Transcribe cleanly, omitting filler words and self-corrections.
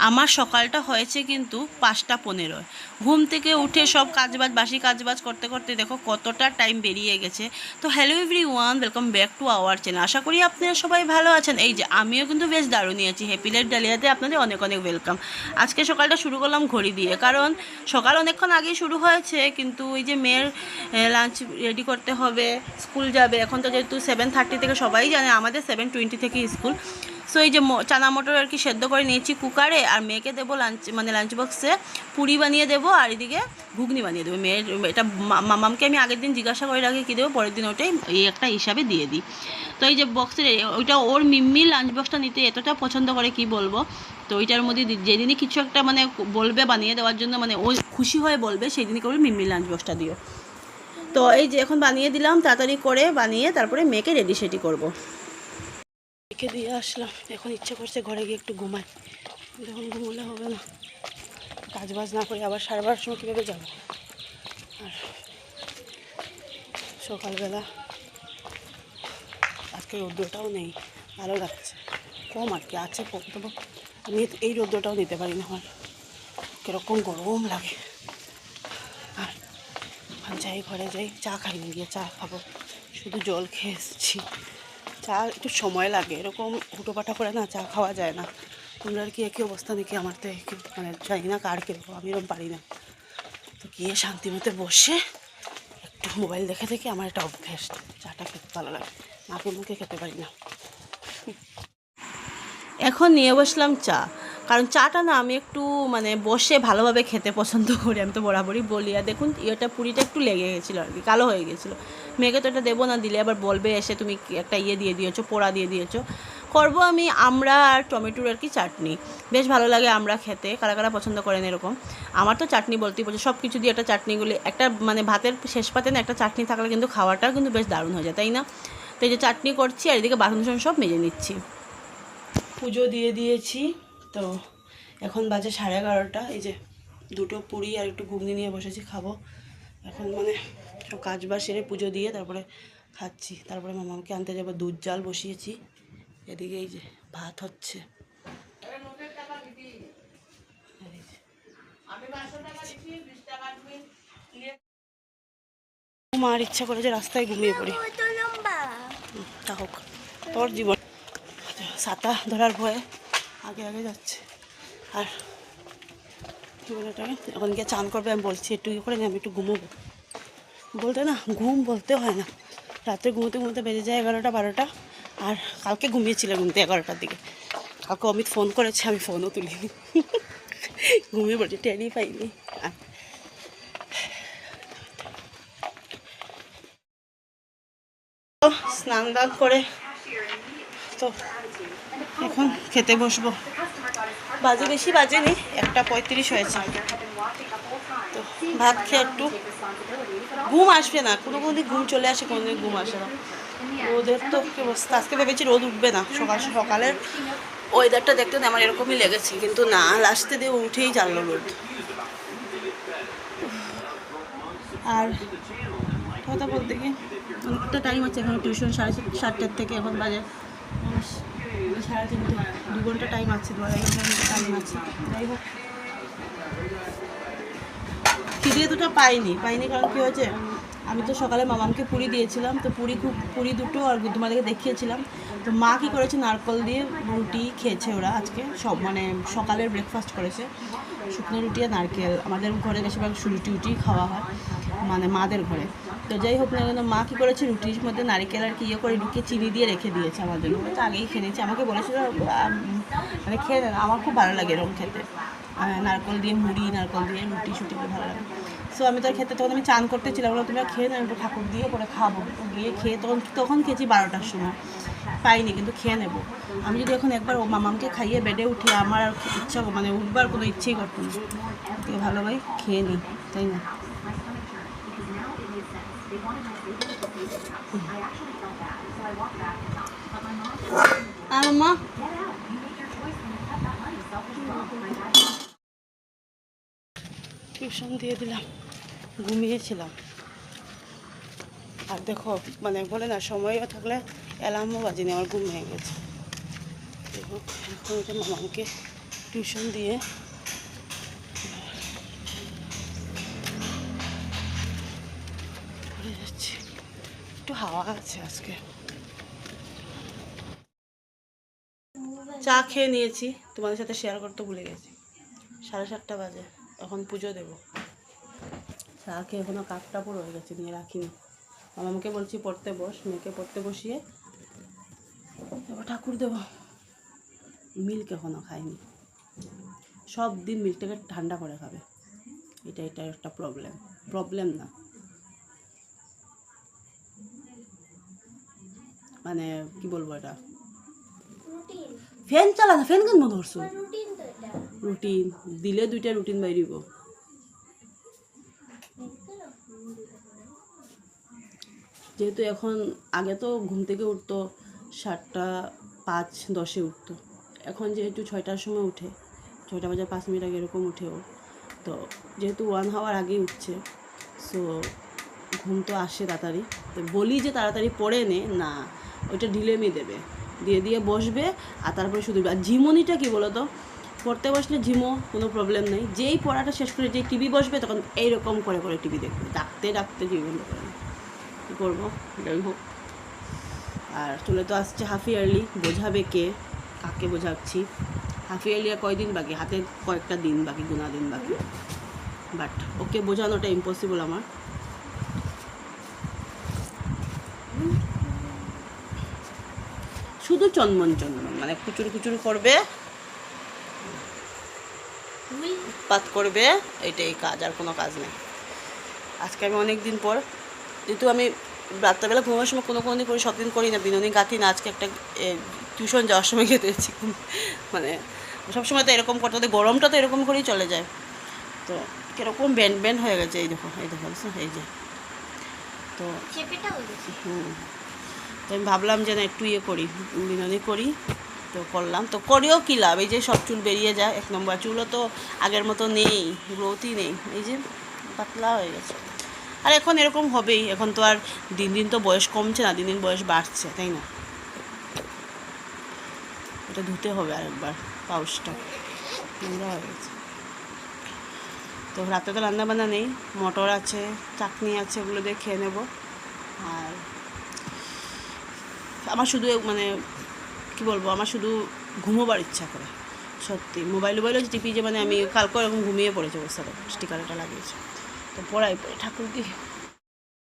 আমার সকালটা হয়েছে কিন্তু 5:15। ঘুম থেকে উঠে সব কাজবাজ বাসি কাজবাজ করতে করতে দেখো কতটা টাইম বেরিয়ে গেছে। তো hello everyone, welcome back to our channel. আশা করি আপনারা সবাই ভালো আছেন। এই যে আমিও কিন্তু বেশ দারুণই আছি। হ্যাপি লাইফ ডালিয়াতে আপনাদের অনেক অনেক ওয়েলকাম। আজকে সকালটা শুরু করলাম ঘড়ি দিয়ে, কারণ সকাল অনেকক্ষণ আগেই শুরু হয়েছে, কিন্তু ওই যে মেয়ের লাঞ্চ রেডি করতে হবে, স্কুল যাবে। এখন তো যেহেতু 7:30 থেকে, সবাই জানে আমাদের 7:20 থেকে স্কুল। সো এই যে চানা মটর আর কি সেদ্ধ করে নিয়েছি কুকারে, আর মেয়েকে দেবো লাঞ্চ বক্সে পুরি বানিয়ে দেবো, আর এদিকে ঘুগনি বানিয়ে দেবো। মেয়ের এটা মামামকে আমি আগের দিন জিজ্ঞাসা করে রাখি কী দেবো, পরের দিন ওটাই এই একটা হিসাবে দিয়ে দিই। তো এই যে বক্সে ওইটা ওর মিম্মি লাঞ্চ বক্সটা নিতে এতটা পছন্দ করে কি বলবো। তো ওইটার মধ্যে যেদিনই কিছু একটা মানে বলবে বানিয়ে দেওয়ার জন্য, মানে ও খুশি হয়ে বলবে, সেই দিনই করে মিম্মি লাঞ্চ বক্সটা দিও। তো এই যে এখন বানিয়ে দিলাম, তাড়াতাড়ি করে বানিয়ে তারপরে মেয়েকে রেডি সেডি করবো। রেখে দিয়ে আসলাম, এখন ইচ্ছে করছে ঘরে গিয়ে একটু ঘুমাই। যখন ঘুমোলে হবে না, কাজ বাজ না করে আবার 12:30 সময় কীভাবে যাবো। আর সকালবেলা আজকে রৌদ্রটাও নেই, ভালো লাগছে, কম আর কি আছে কম। তবু আমি এই রৌদ্রটাও নিতে পারি না, আমার কীরকম গরম লাগে। আর যাই ঘরে যাই, চা খাইনি, গিয়ে চা খাবো, শুধু জল খেয়ে এসেছি। চা একটু সময় লাগে, এরকম হুটোপাটা করে না চা খাওয়া যায় না। তোমরা আর কি একই অবস্থা নাকি? আমার তো মানে জানি না কার কীরকম, আমি এরকম পারি না। তো গিয়ে শান্তি মতো বসে একটু মোবাইল দেখে দেখে আমার একটা অভ্যেস, চাটা খেতে ভালো লাগে, মাকে মুখে খেতে পারি না। এখন নিয়ে বসলাম চা, কারণ চাটা না আমি একটু মানে বসে ভালোভাবে খেতে পছন্দ করি, আমি তো বরাবরই বলি। আর দেখুন এটা পুরিটা একটু লেগে গেছিলো আর কি, কালো হয়ে গেছিলো। মেয়েকে তো এটা দেবো না, দিলে আবার বলবে এসে তুমি একটা দিয়ে দিয়েছো, পোড়া দিয়ে দিয়েছো। করবো আমি আমড়া আর টমেটোর আর কি চাটনি, বেশ ভালো লাগে আমড়া খেতে, কারা কারা পছন্দ করেন এরকম। আমার তো চাটনি বলতেই বলছে, সব কিছু দিয়ে একটা চাটনিগুলি, একটা মানে ভাতের শেষ পাতে না একটা চাটনি থাকলে কিন্তু খাওয়াটাও কিন্তু বেশ দারুণ হয়ে যায়, তাই না? তো এই যে চাটনি করছি, আর এদিকে বাসন সব মেজে নিচ্ছি। পুজো দিয়ে দিয়েছি, তো এখন বাজে 11:30। এই যে দুটো পুরি আর একটু ঘুগনি নিয়ে বসেছি, খাবো এখন। মানে সব কাজ বাজ সেরে পুজো দিয়ে তারপরে খাচ্ছি। তারপরে মামাকে আনতে যাবো, দুধ জাল বসিয়েছি। এদিকে এই যে ভাত হচ্ছে। মার ইচ্ছা করে যে রাস্তায় ঘুমিয়ে পড়ি, তা হোক, তোর জীবন। ছাতা ধরার ভয়ে আগে আগে যাচ্ছে। আর কী বলে ওটাকে, এখন গিয়ে চান করবে, আমি বলছি একটু ইয়ে করে আমি একটু ঘুমোবো। বলতে না ঘুম বলতে হয় না, রাত্রে ঘুমোতে ঘুমোতে বেজে যায় 11টা 12টা। আর কালকে ঘুমিয়েছিল ঘুমতে 11টার দিকে। কালকে অমিত ফোন করেছে, আমি ফোনও তুলিনি, ঘুমিয়ে পড়ছি, টেরই পাইনি। স্নান দান করে তো এখন খেতে বসবো। বাজে বেশি বাজেনি, 1:35 হয়েছে। তো ভাত খেয়ে একটু ঘুম আসবে না, কোনো দিন ঘুম চলে আসে, কোনো দিন ঘুম আসে না। রোদের তো কি অবস্থা, আজকে ভেবেছি রোদ উঠবে না, সকালের ওয়েদারটা দেখতে না আমার এরকমই লেগেছে, কিন্তু না, লাস্টে দিয়ে উঠেই জানলো রোদ। আর কথা বলতে কি অনেকটা টাইম আছে, এখন টিউশন 7:30 থেকে, এখন বাজে 3:30, 2 ঘন্টা টাইম আছে, 2-2.5 ঘন্টা টাইম আছে। যাই হোক, খিদে দুটো পাইনি, কারণ কী হয়েছে, আমি তো সকালে মামামকে পুরি দিয়েছিলাম, তো পুরি দুটো আর তোমাদেরকে দেখিয়েছিলাম। তো মা কী করেছে, নারকল দিয়ে রুটি খেয়েছে ওরা আজকে, সব মানে সকালের ব্রেকফাস্ট করেছে, শুকনো রুটি আর নারকেল। আমাদের ঘরে বেশিরভাগ রুটি খাওয়া হয়, মানে মাদের ঘরে। তো যাই হোক না কেন, মা কী করেছে, রুটির মধ্যে নারকেল আর কি ইয়ে করে ঢুকিয়ে চিনি দিয়ে রেখে দিয়েছে আমার জন্য। তো আগেই খেয়ে নিয়েছি, আমাকে বলেছিল মানে খেয়ে নেন, আমার খুব ভালো লাগে এরকম খেতে, নারকেল দিয়ে মুড়ি, নারকেল দিয়ে রুটি শুটি খুব ভালো লাগে। সো আমি তো খেতে, তখন আমি চান করতেছিলাম, বলো তুমি খেয়ে নেবো, ঠাকুর দিয়ে পরে খাবো। তো গিয়ে খেয়ে তখন খেয়েছি 12টার সময়, পাইনি, কিন্তু খেয়ে নেবো। আমি যদি এখন একবার ও মামামকে খাইয়ে বেডে উঠি, আমার আর ইচ্ছা মানে উঠবার কোনো ইচ্ছেই করতো না। থেকে ভালো ভাই খেয়ে নিই, তাই না? আর মা টিউশন দিয়ে দিলাম, ঘুমিয়েছিলাম। আর দেখো মানে বলে না, সময়ও থাকলে অ্যালার্মও বাজেনি, আমার ঘুম ভেঙে গেছে। এখন মামাকে টিউশন দিয়ে ঘুরে যাচ্ছি, একটু হাওয়া আছে আজকে। চা খেয়ে নিয়েছি, তোমাদের সাথে শেয়ার করতে ভুলে গেছি। 7:30 বাজে, এখন পুজো দেবো। চা খেয়ে এখনও কাপটা পুরো হয়ে গেছে, নিয়ে রাখিনি। আমাকে বলছি পড়তে বস, মেয়েকে পড়তে বসিয়ে এবার ঠাকুর দেবো। মিল্ক এখনও খাইনি, সব দিন মিল্কটাকে ঠান্ডা করে খাবে, এটা একটা প্রবলেম না, মানে কি বলবো, এটা ফ্যান চালা না, ফ্যান কেন ধরছো? রুটিন দিলে 2টা রুটিন বাইরিব। যেহেতু এখন, আগে তো ঘুম থেকে উঠতো 7:05-10 উঠতো, এখন যেহেতু 6টার সময় উঠে, 6টা বাজে 5 মিনিট আগে এরকম উঠেও, তো যেহেতু 1 আওয়ার আগেই উঠছে, সো ঘুম তো আসে তাড়াতাড়ি। তো বলি যে তাড়াতাড়ি পড়ে নে, না, ওইটা ঢিলেমি দেবে, দিয়ে বসবে, আর তারপরে শুধু। আর ঝিমুনিটা কী বলো তো, পড়তে বসলে ঝিমো কোনো প্রবলেম নেই, যেই পড়াটা শেষ করে যেই টিভি বসবে তখন এইরকম করে টিভি দেখবে, ডাকতে জীবন করে না, কী করবো, যাই হোক। আর চলে তো আসছে হাফ ইয়ারলি, বোঝাবে কে, কাকে বোঝাচ্ছি। হাফ ইয়ারলি আর কয়দিন বাকি, হাতে কয়েকটা দিন বাকি, গোনা দিন বাকি, বাট ওকে বোঝানোটা ইম্পসিবল আমার। শুধু চন্মন মানে কুচুর করবে, উৎপাত করবে, এটাই কাজ, আর কোনো কাজ নেই। আজকে আমি অনেক দিন পর, যেহেতু আমি রাত্রেবেলা ঘুমানোর সময় কোনো দিন করে সবদিন করি না, বিনোদিন গাঁথি না, আজকে একটা টিউশন যাওয়ার সময় খেতেছি, মানে সবসময় তো এরকম করতে হতে, গরমটা তো এরকম করেই চলে যায়, তো কীরকম ব্যান্ড হয়ে গেছে, এই দেখো এই যে, তো তো আমি ভাবলাম যে না একটু করি, বিনোদন করি, তো করলাম, তো করেও কী লাভ, এই যে সব চুল বেরিয়ে যায়, 1 নম্বর চুলও তো আগের মতো নেই, গ্রোথই নেই, এই যে পাতলা হয়ে গেছে। আর এখন এরকম হবেই, এখন তো আর দিন তো বয়স কমছে না, দিন বয়স বাড়ছে, তাই না? এটা ধুতে হবে আরেকবার, পাউচটা নোংরা হয়ে গেছে। তো রাতে তো রান্নাবান্না নেই, মটর আছে, চাটনি আছে, ওগুলো দিয়ে খেয়ে নেব। আর আমার শুধু মানে কি বলবো, আমার শুধু ঘুমোবার ইচ্ছা করে, সত্যি। মোবাইলও টিপি, যে মানে আমি কালকে এরকম ঘুমিয়ে পড়েছে, অবস্থা স্টিকারটা লাগিয়েছে, তো পড়াই ঠাকুরকে